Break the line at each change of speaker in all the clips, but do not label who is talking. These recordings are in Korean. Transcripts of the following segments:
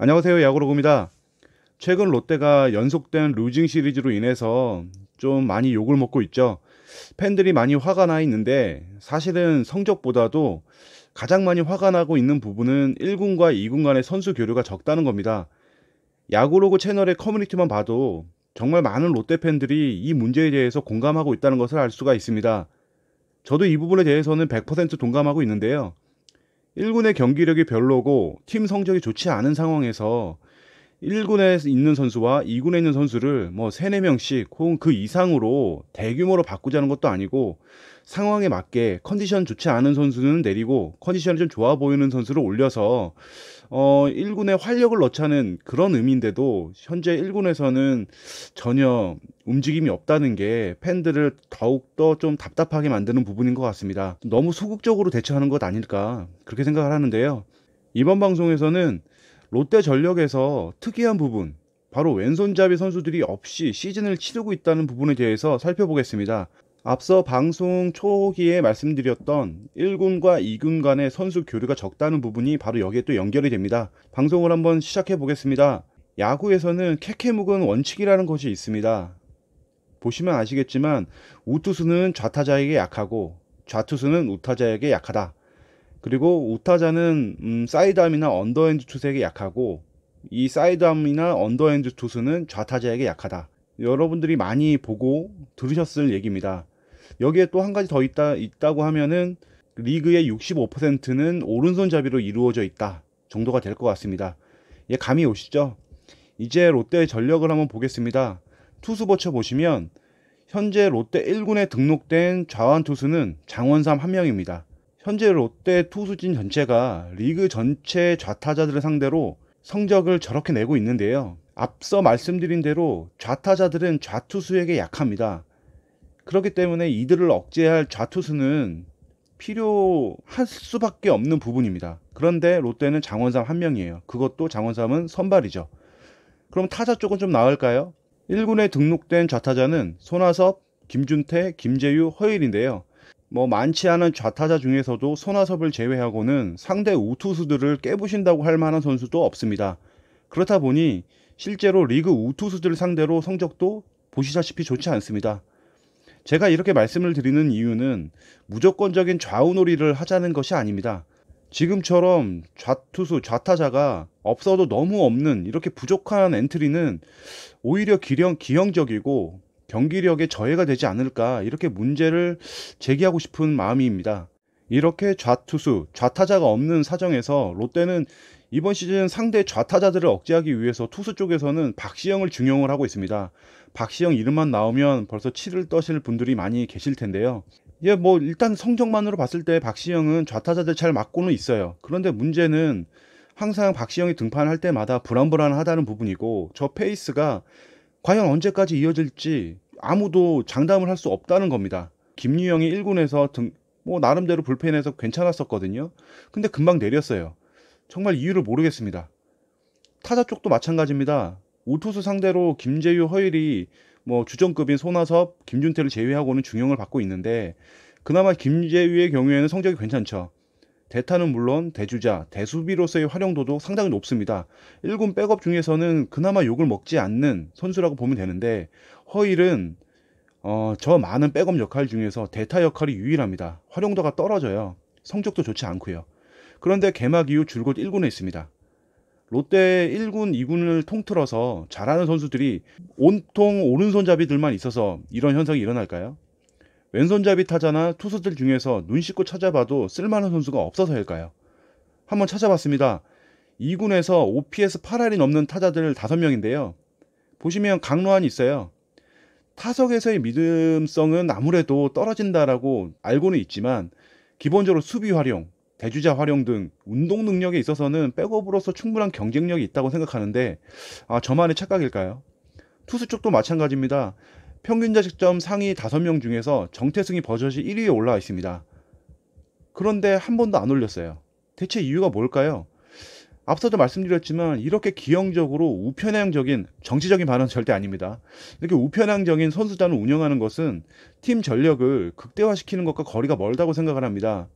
안녕하세요. 야구로구입니다. 최근 롯데가 연속된 루징 시리즈로 인해서 좀 많이 욕을 먹고 있죠. 팬들이 많이 화가 나 있는데 사실은 성적보다도 가장 많이 화가 나고 있는 부분은 1군과 2군 간의 선수 교류가 적다는 겁니다. 야구로그 채널의 커뮤니티만 봐도 정말 많은 롯데 팬들이 이 문제에 대해서 공감하고 있다는 것을 알 수가 있습니다. 저도 이 부분에 대해서는 100% 동감하고 있는데요. 1군의 경기력이 별로고 팀 성적이 좋지 않은 상황에서 1군에 있는 선수와 2군에 있는 선수를 뭐 3, 4명씩 혹은 그 이상으로 대규모로 바꾸자는 것도 아니고 상황에 맞게 컨디션 좋지 않은 선수는 내리고 컨디션이 좀 좋아 보이는 선수를 올려서 1군에 활력을 넣자는 그런 의미인데도 현재 1군에서는 전혀 움직임이 없다는 게 팬들을 더욱더 좀 답답하게 만드는 부분인 것 같습니다. 너무 소극적으로 대처하는 것 아닐까 그렇게 생각을 하는데요. 이번 방송에서는 롯데 전력에서 특이한 부분, 바로 왼손잡이 선수들이 없이 시즌을 치르고 있다는 부분에 대해서 살펴보겠습니다. 앞서 방송 초기에 말씀드렸던 1군과 2군 간의 선수 교류가 적다는 부분이 바로 여기에 또 연결이 됩니다. 방송을 한번 시작해 보겠습니다. 야구에서는 캐캐묵은 원칙이라는 것이 있습니다. 보시면 아시겠지만 우투수는 좌타자에게 약하고 좌투수는 우타자에게 약하다. 그리고 우타자는 사이드암이나 언더핸드 투수에게 약하고 이 사이드암이나 언더핸드 투수는 좌타자에게 약하다. 여러분들이 많이 보고 들으셨을 얘기입니다. 여기에 또 한 가지 더 있다고 하면은 리그의 65%는 오른손잡이로 이루어져 있다 정도가 될 것 같습니다. 예, 감이 오시죠? 이제 롯데의 전력을 한번 보겠습니다. 투수버쳐 보시면 현재 롯데 1군에 등록된 좌완 투수는 장원삼 한 명입니다. 현재 롯데 투수진 전체가 리그 전체 좌타자들을 상대로 성적을 저렇게 내고 있는데요. 앞서 말씀드린 대로 좌타자들은 좌투수에게 약합니다. 그렇기 때문에 이들을 억제할 좌투수는 필요할 수밖에 없는 부분입니다. 그런데 롯데는 장원삼 한 명이에요. 그것도 장원삼은 선발이죠. 그럼 타자 쪽은 좀 나을까요? 1군에 등록된 좌타자는 손아섭, 김준태, 김재유, 허일인데요. 뭐 많지 않은 좌타자 중에서도 손아섭을 제외하고는 상대 우투수들을 깨부신다고 할 만한 선수도 없습니다. 그렇다 보니 실제로 리그 우투수들 상대로 성적도 보시다시피 좋지 않습니다. 제가 이렇게 말씀을 드리는 이유는 무조건적인 좌우놀이를 하자는 것이 아닙니다. 지금처럼 좌투수, 좌타자가 없어도 너무 없는 이렇게 부족한 엔트리는 오히려 기형적이고 경기력에 저해가 되지 않을까 이렇게 문제를 제기하고 싶은 마음입니다. 이렇게 좌투수, 좌타자가 없는 사정에서 롯데는 이번 시즌 상대 좌타자들을 억제하기 위해서 투수 쪽에서는 박시영을 중용을 하고 있습니다. 박시영 이름만 나오면 벌써 치를 떠실 분들이 많이 계실 텐데요. 예, 뭐 일단 성적만으로 봤을 때 박시영은 좌타자들 잘 맞고는 있어요. 그런데 문제는 항상 박시영이 등판할 때마다 불안불안하다는 부분이고 저 페이스가 과연 언제까지 이어질지 아무도 장담을 할 수 없다는 겁니다. 김유영이 1군에서 뭐 나름대로 불펜에서 괜찮았었거든요. 근데 금방 내렸어요. 정말 이유를 모르겠습니다. 타자 쪽도 마찬가지입니다. 우투수 상대로 김재유, 허일이 뭐 주전급인 손아섭, 김준태를 제외하고는 중용을 받고 있는데 그나마 김재유의 경우에는 성적이 괜찮죠. 대타는 물론 대주자, 대수비로서의 활용도도 상당히 높습니다. 1군 백업 중에서는 그나마 욕을 먹지 않는 선수라고 보면 되는데 허일은 저 많은 백업 역할 중에서 대타 역할이 유일합니다. 활용도가 떨어져요. 성적도 좋지 않고요. 그런데 개막 이후 줄곧 1군에 있습니다. 롯데 1군, 2군을 통틀어서 잘하는 선수들이 온통 오른손잡이들만 있어서 이런 현상이 일어날까요? 왼손잡이 타자나 투수들 중에서 눈 씻고 찾아봐도 쓸만한 선수가 없어서일까요? 한번 찾아봤습니다. 2군에서 OPS 8할이 넘는 타자들 5명인데요. 보시면 강로환이 있어요. 타석에서의 믿음성은 아무래도 떨어진다라고 알고는 있지만 기본적으로 수비 활용, 대주자 활용 등 운동 능력에 있어서는 백업으로서 충분한 경쟁력이 있다고 생각하는데 저만의 착각일까요? 투수 쪽도 마찬가지입니다. 평균 자책점 상위 5명 중에서 정태승이 버젓이 1위에 올라와 있습니다. 그런데 한 번도 안 올렸어요. 대체 이유가 뭘까요? 앞서도 말씀드렸지만 이렇게 기형적으로 우편향적인 정치적인 발언은 절대 아닙니다. 이렇게 우편향적인 선수단을 운영하는 것은 팀 전력을 극대화시키는 것과 거리가 멀다고 생각을 합니다.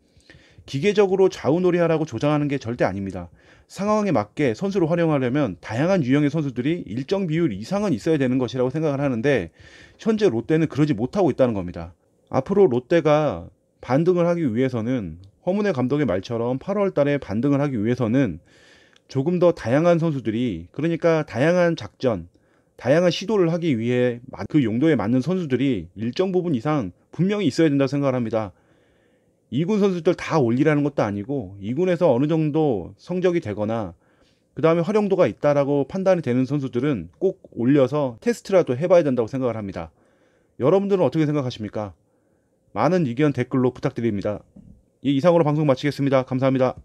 기계적으로 좌우놀이하라고 조장하는 게 절대 아닙니다. 상황에 맞게 선수를 활용하려면 다양한 유형의 선수들이 일정 비율 이상은 있어야 되는 것이라고 생각을 하는데 현재 롯데는 그러지 못하고 있다는 겁니다. 앞으로 롯데가 반등을 하기 위해서는 허문회 감독의 말처럼 8월 달에 반등을 하기 위해서는 조금 더 다양한 선수들이, 그러니까 다양한 작전, 다양한 시도를 하기 위해 그 용도에 맞는 선수들이 일정 부분 이상 분명히 있어야 된다고 생각을 합니다. 2군 선수들 다 올리라는 것도 아니고 2군에서 어느 정도 성적이 되거나 그 다음에 활용도가 있다라고 판단이 되는 선수들은 꼭 올려서 테스트라도 해봐야 된다고 생각을 합니다. 여러분들은 어떻게 생각하십니까? 많은 의견 댓글로 부탁드립니다. 이상으로 방송 마치겠습니다. 감사합니다.